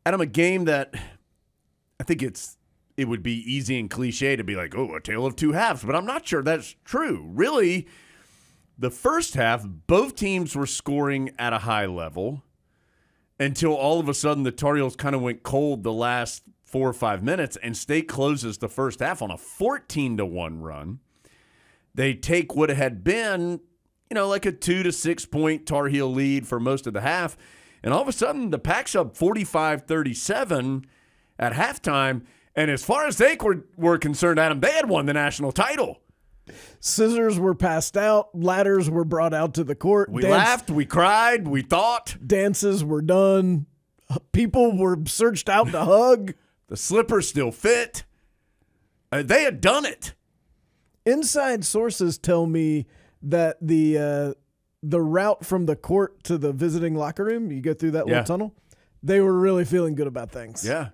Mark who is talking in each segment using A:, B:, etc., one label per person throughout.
A: Adam, a game that I think it would be easy and cliche to be like, oh, a tale of two halves, but I'm not sure that's true. Really, the first half, both teams were scoring at a high level until all of a sudden the Tar Heels kind of went cold the last 4 or 5 minutes, and State closes the first half on a 14-1 run. They take what had been, like a 2 to 6 point Tar Heel lead for most of the half, and all of a sudden the Pack's up 45-37 at halftime, and as far as they were concerned, Adam, they had won the national title.
B: Scissors were passed out. Ladders were brought out to the court.
A: We laughed. We cried. We thought.
B: Dances were done. People were searched out to hug.
A: The slippers still fit. They had done it.
B: Inside sources tell me that the route from the court to the visiting locker room, you go through that little tunnel, they were really feeling good about things.
A: Yeah.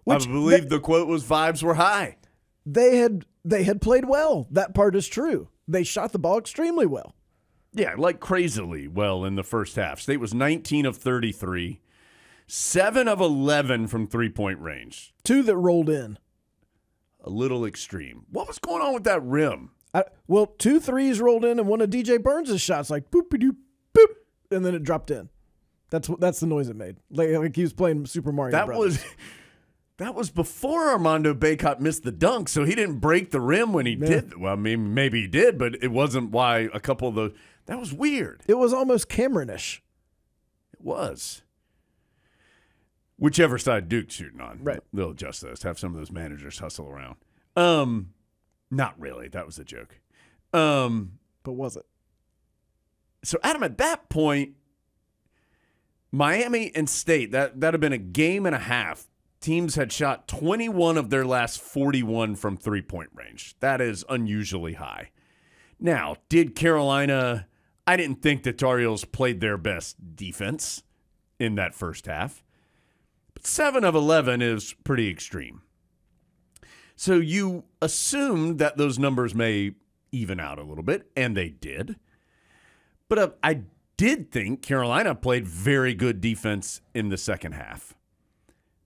A: I believe the quote was vibes were high.
B: They had played well. That part is true. They shot the ball extremely well.
A: Yeah, like crazily well in the first half. State was 19 of 33, 7 of 11 from three-point range.
B: 2 that rolled in.
A: A little extreme. What was going on with that rim?
B: 2 threes rolled in, and one of DJ Burns' shots like boop-a-doop, boop, and then it dropped in. That's the noise it made. Like he was playing Super Mario Brothers.
A: That was before Armando Bacot missed the dunk, so he didn't break the rim when he did. Well, I mean, maybe he did, but it wasn't why a couple of those. That was weird.
B: It was almost Cameron-ish.
A: It was. Whichever side Duke's shooting on,
B: right?
A: They'll adjust those. Have some of those managers hustle around. Not really. That was a joke.
B: But was it?
A: So, Adam, at that point, Miami and State, that'd have been a game and a half. Teams had shot 21 of their last 41 from three-point range. That is unusually high. Now, did Carolina – I didn't think the Tar Heels played their best defense in that first half. But 7 of 11 is pretty extreme. So you assume that those numbers may even out a little bit, and they did. But I did think Carolina played very good defense in the second half.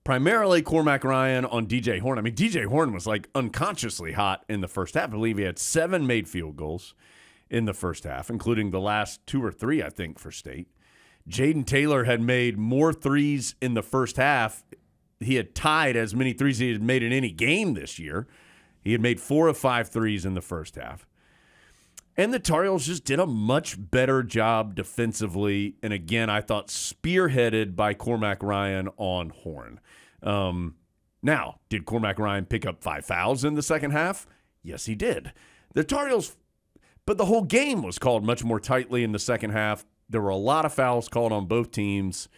A: Primarily Cormac Ryan on DJ Horne. I mean, DJ Horne was like unconsciously hot in the first half. I believe he had 7 made field goals in the first half, including the last 2 or 3, I think, for State. Jaden Taylor had made more threes in the first half. He had tied as many threes he had made in any game this year. He had made 4 of 5 threes in the first half. And the Tar Heels just did a much better job defensively. And again, I thought spearheaded by Cormac Ryan on Horne. Now, did Cormac Ryan pick up 5 fouls in the second half? Yes, he did. The Tar Heels, but the whole game was called much more tightly in the second half. There were a lot of fouls called on both teams.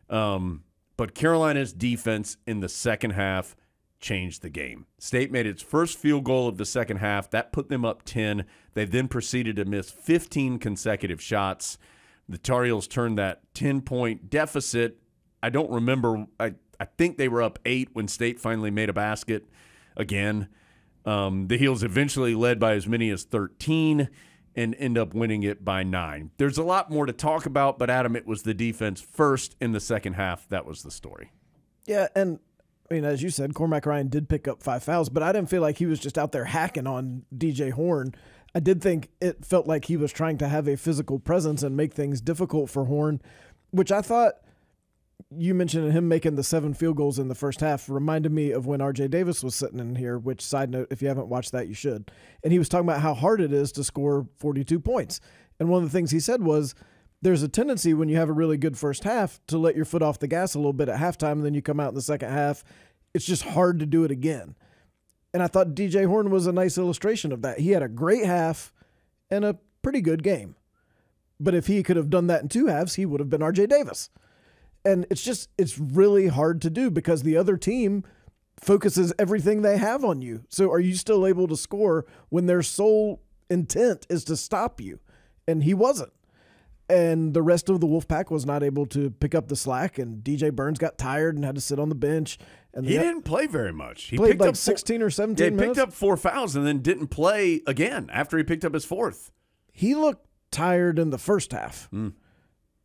A: But Carolina's defense in the second half changed the game. State made its first field goal of the second half. That put them up 10. They then proceeded to miss 15 consecutive shots. The Tar Heels turned that 10-point deficit. I don't remember. I think they were up 8 when State finally made a basket again. The Heels eventually led by as many as 13 and end up winning it by 9. There's a lot more to talk about, but Adam, it was the defense first in the second half. That was the story.
B: Yeah, and I mean, as you said, Cormac Ryan did pick up 5 fouls, but I didn't feel like he was just out there hacking on DJ Horne. I did think it felt like he was trying to have a physical presence and make things difficult for Horne, which I thought you mentioned him making the 7 field goals in the first half reminded me of when RJ Davis was sitting in here, which, side note, if you haven't watched that, you should. And he was talking about how hard it is to score 42 points. And one of the things he said was there's a tendency when you have a really good first half to let your foot off the gas a little bit at halftime, and then you come out in the second half. It's just hard to do it again. And I thought DJ Horne was a nice illustration of that. He had a great half and a pretty good game. But if he could have done that in 2 halves, he would have been RJ Davis. And it's really hard to do because the other team focuses everything they have on you. So are you still able to score when their sole intent is to stop you? And he wasn't. And the rest of the Wolfpack was not able to pick up the slack, and DJ Burns got tired and had to sit on the bench. And
A: he didn't play very much.
B: He played like 16 or 17 minutes.
A: He picked up 4 fouls and then didn't play again after he picked up his 4th.
B: He looked tired in the first half.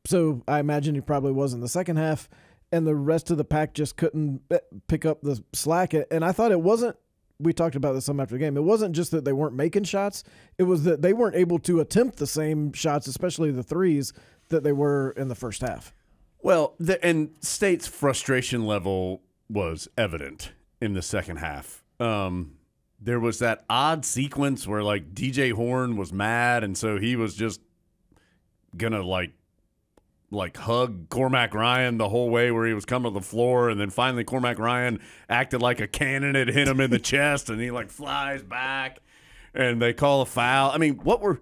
B: So I imagine he probably was in the second half. and the rest of the pack just couldn't pick up the slack. And I thought it wasn't, we talked about this some after the game, it wasn't just that they weren't making shots, it was that they weren't able to attempt the same shots, especially the threes, that they were in the first half.
A: Well, and State's frustration level was evident in the second half. There was that odd sequence where, like, DJ Horn was mad, and so he was just going to, like hug Cormac Ryan the whole way where he was coming to the floor, and then finally Cormac Ryan acted like a cannon had hit him in the chest, and he, like, flies back, and they call a foul. I mean, what were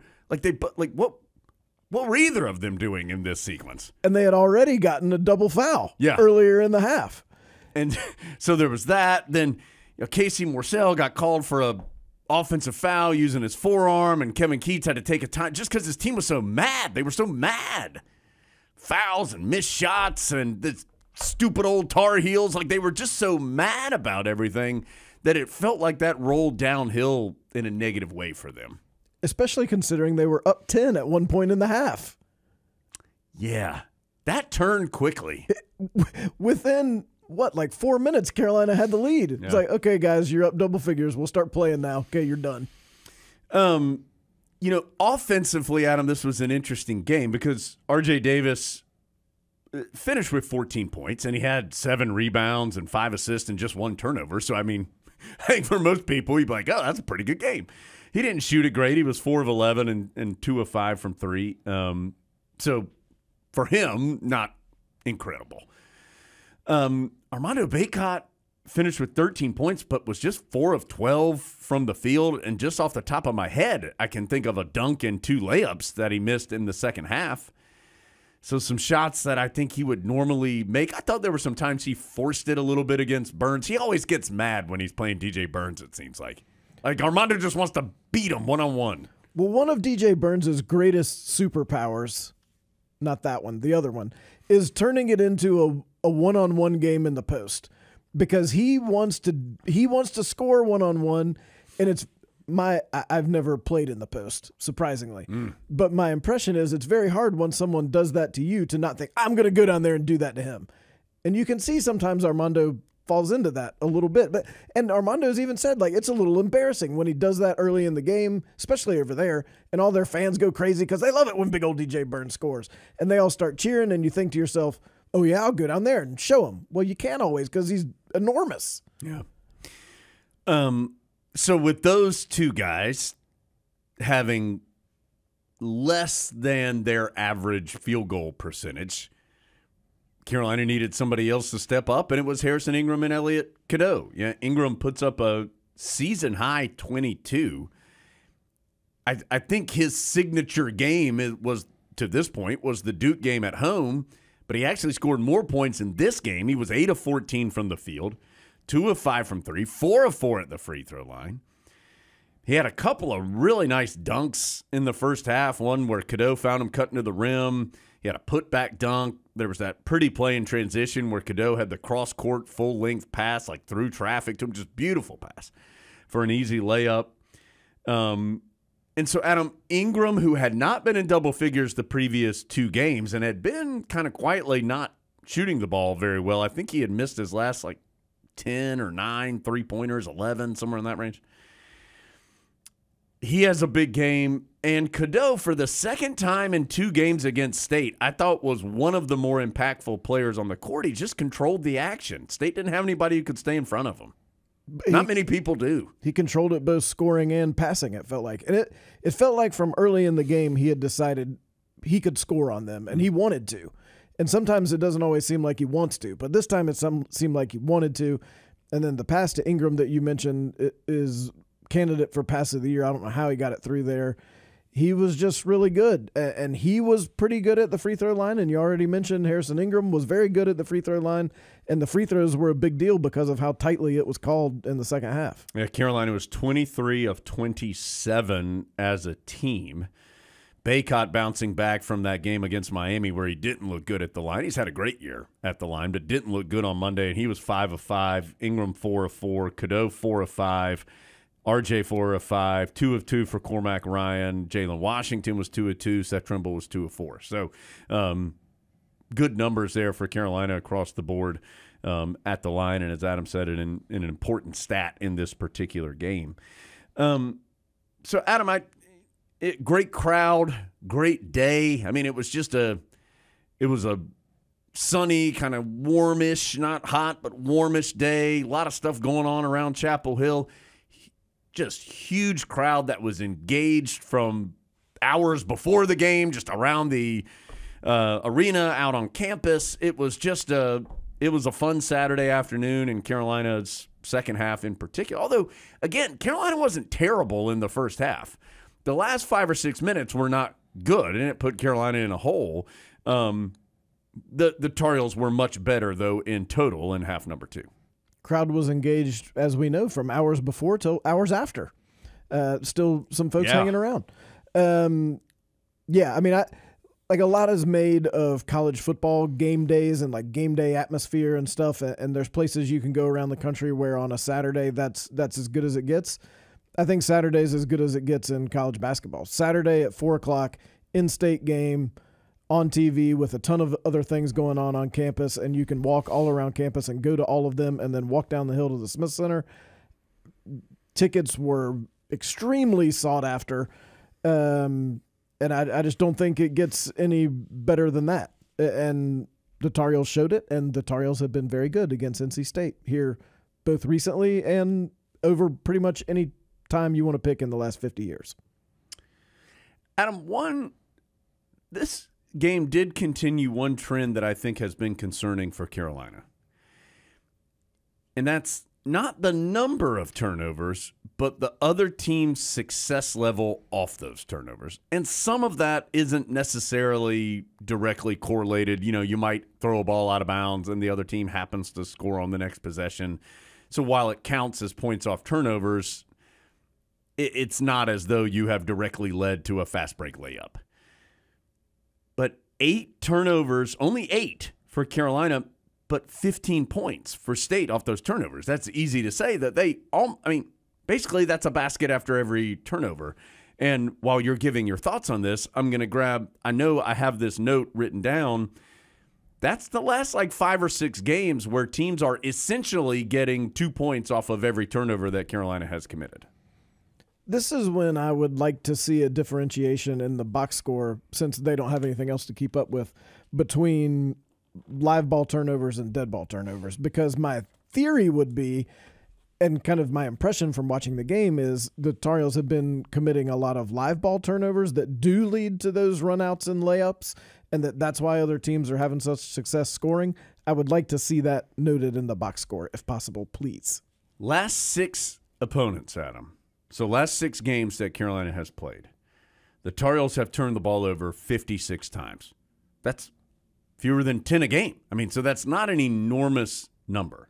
A: either of them doing in this sequence?
B: And they had already gotten a double foul earlier in the half.
A: And so there was that. Then Casey Morsell got called for a offensive foul using his forearm, and Kevin Keats had to take a time just because his team was so mad. They were so mad. Fouls and missed shots and the stupid old Tar Heels. Like, they were just so mad about everything that it felt like that rolled downhill in a negative way for them.
B: Especially considering they were up 10 at one point in the half.
A: Yeah. That turned quickly.
B: Within, 4 minutes, Carolina had the lead. It's like, okay, guys, you're up double figures. We'll start playing now. Okay, you're done.
A: Offensively, Adam, this was an interesting game because R.J. Davis finished with 14 points, and he had 7 rebounds and 5 assists and just 1 turnover. So, I mean, I think for most people, you'd be like, oh, that's a pretty good game. He didn't shoot it great. He was 4 of 11 and 2 of 5 from 3. So, for him, not incredible. Armando Bacot finished with 13 points, but was just 4 of 12 from the field. And just off the top of my head, I can think of a dunk and 2 layups that he missed in the second half. So some shots that I think he would normally make. I thought there were some times he forced it a little bit against Burns. He always gets mad when he's playing DJ Burns, it seems like. Like, Armando just wants to beat him one-on-one.
B: Well, one of DJ Burns' greatest superpowers, not that one, the other one, is turning it into a one-on-one game in the post. Because he wants to score one-on-one, and I've never played in the post, surprisingly. But my impression is it's very hard when someone does that to you to not think, I'm going to go down there and do that to him. And you can see sometimes Armando falls into that a little bit. And Armando's even said, like, it's a little embarrassing when he does that early in the game, especially over there, and all their fans go crazy because they love it when big old DJ Burns scores. And they all start cheering, and you think to yourself, oh, yeah, I'll go down there and show him. Well, you can't always because he's enormous.
A: Yeah. So with those two guys having less than their average field goal percentage, Carolina needed somebody else to step up, and it was Harrison Ingram and Elliot Cadeau. Yeah, Ingram puts up a season-high 22. I think his signature game was, to this point, was the Duke game at home, but he actually scored more points in this game. He was 8 of 14 from the field, 2 of 5 from 3, 4 of 4 at the free throw line. He had a couple of really nice dunks in the first half, one where Cadeau found him cutting to the rim. He had a putback dunk. There was that pretty play in transition where Cadeau had the cross-court full-length pass, like through traffic to him, just beautiful pass for an easy layup. And so, Adam, Ingram, who had not been in double figures the previous 2 games and had been kind of quietly not shooting the ball very well, I think he had missed his last, 10 or 9 three-pointers, 11, somewhere in that range. He has a big game, and Cadeau, for the second time in 2 games against State, I thought was one of the more impactful players on the court. He just controlled the action. State didn't have anybody who could stay in front of him. Not many people do.
B: He controlled it both scoring and passing, it felt like. And it felt like from early in the game he had decided he could score on them, and he wanted to. And sometimes it doesn't always seem like he wants to, but this time it seemed like he wanted to. And then the pass to Ingram that you mentioned is candidate for pass of the year. I don't know how he got it through there. He was just really good, and he was pretty good at the free throw line, and you already mentioned Harrison Ingram was very good at the free throw line, and the free throws were a big deal because of how tightly it was called in the second half.
A: Yeah, Carolina was 23 of 27 as a team. Bacot bouncing back from that game against Miami where he didn't look good at the line. He's had a great year at the line, but didn't look good on Monday, and he was 5 of 5. Ingram 4 of 4. Cadeau 4 of 5. RJ 4 of 5, 2 of 2 for Cormac Ryan. Jalen Washington was 2 of 2. Seth Trimble was 2 of 4. So good numbers there for Carolina across the board at the line, and as Adam said, in an important stat in this particular game. So, Adam, great crowd, great day. I mean, it was a sunny, kind of warmish, not hot, but warmish day. A lot of stuff going on around Chapel Hill. Just huge crowd that was engaged from hours before the game, just around the arena, out on campus. It was a fun Saturday afternoon in Carolina's second half in particular. Although, again, Carolina wasn't terrible in the first half. The last 5 or 6 minutes were not good, and it put Carolina in a hole. The Tar Heels were much better, though, in total in half number 2.
B: Crowd was engaged, as we know, from hours before till hours after. Still some folks hanging around. I mean, a lot is made of college football game days and like game day atmosphere and stuff. And there's places you can go around the country where on a Saturday that's as good as it gets. I think Saturday's as good as it gets in college basketball. Saturday at 4:00, in-state game on TV with a ton of other things going on campus, and you can walk all around campus and go to all of them and then walk down the hill to the Smith Center. Tickets were extremely sought after, and I just don't think it gets any better than that. And the Tar Heels showed it, and the Tar Heels have been very good against NC State here both recently and over pretty much any time you want to pick in the last 50 years.
A: Adam, this game did continue one trend that I think has been concerning for Carolina. And that's not the number of turnovers, but the other team's success level off those turnovers. And some of that isn't necessarily directly correlated. You know, you might throw a ball out of bounds and the other team happens to score on the next possession. So while it counts as points off turnovers, it's not as though you have directly led to a fast break layup. But 8 turnovers, only 8 for Carolina, but 15 points for State off those turnovers. That's easy to say that basically that's a basket after every turnover. And while you're giving your thoughts on this, I'm going to I know I have this note written down. That's the last 5 or 6 games where teams are essentially getting 2 points off of every turnover that Carolina has committed.
B: This is when I would like to see a differentiation in the box score, since they don't have anything else to keep up with, between live ball turnovers and dead ball turnovers. Because my theory would be, and kind of my impression from watching the game, is the Tar Heels have been committing a lot of live ball turnovers that do lead to those runouts and layups, and that's why other teams are having such success scoring. I would like to see that noted in the box score, if possible, please.
A: Last 6 opponents, Adam. So last 6 games that Carolina has played, the Tar Heels have turned the ball over 56 times. That's fewer than 10 a game. I mean, so that's not an enormous number.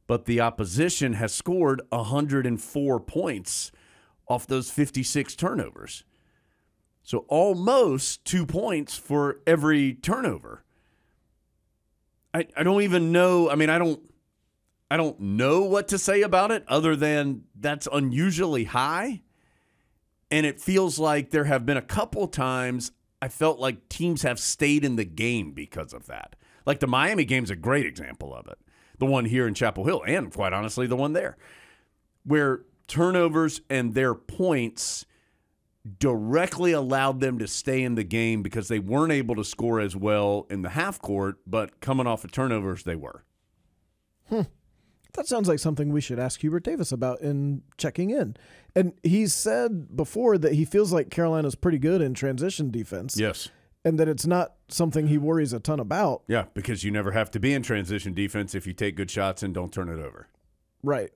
A: But the opposition has scored 104 points off those 56 turnovers. So almost 2 points for every turnover. I don't even know. I mean, I don't know what to say about it other than that's unusually high. And it feels like there have been a couple times I felt like teams have stayed in the game because of that. Like the Miami game's a great example of it. The one here in Chapel Hill, and quite honestly, the one there, where turnovers and their points directly allowed them to stay in the game because they weren't able to score as well in the half court, but coming off of turnovers, they were.
B: That sounds like something we should ask Hubert Davis about in checking in. And he's said before that he feels like Carolina's pretty good in transition defense.
A: Yes.
B: And that it's not something he worries a ton about.
A: Yeah, because you never have to be in transition defense if you take good shots and don't turn it over.
B: Right.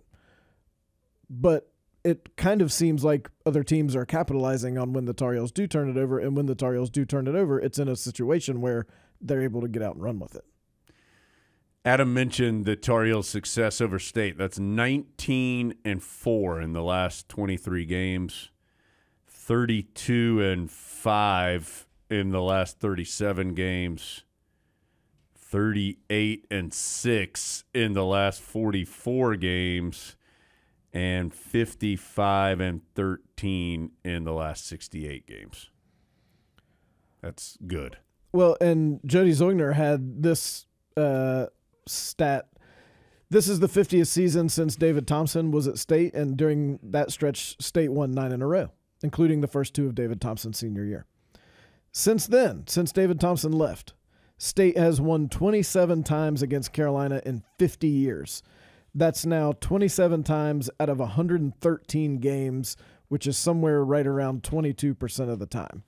B: But it kind of seems like other teams are capitalizing on when the Tar Heels do turn it over, and when the Tar Heels do turn it over, it's in a situation where they're able to get out and run with it.
A: Adam mentioned the Tar Heels' success over State. That's 19-4 in the last 23 games, 32-5 in the last 37 games, 38-6 in the last 44 games, and 55-13 in the last 68 games. That's good.
B: Well, and Jody Zoigner had this stat. This is the 50th season since David Thompson was at State, and during that stretch, State won 9 in a row, including the first 2 of David Thompson's senior year. Since then, since David Thompson left, State has won 27 times against Carolina in 50 years. That's now 27 times out of 113 games, which is somewhere right around 22% of the time.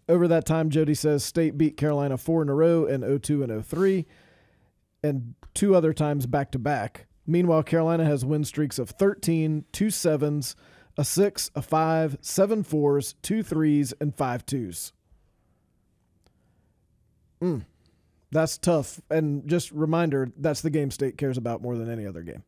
B: Over that time, Jody says State beat Carolina 4 in a row in 02 and 03, and 2 other times back-to-back. Meanwhile, Carolina has win streaks of 13, 2 7s, a 6, a 5, 7 4s, 2 3s, and 5 2s. That's tough. And just reminder, that's the game State cares about more than any other game.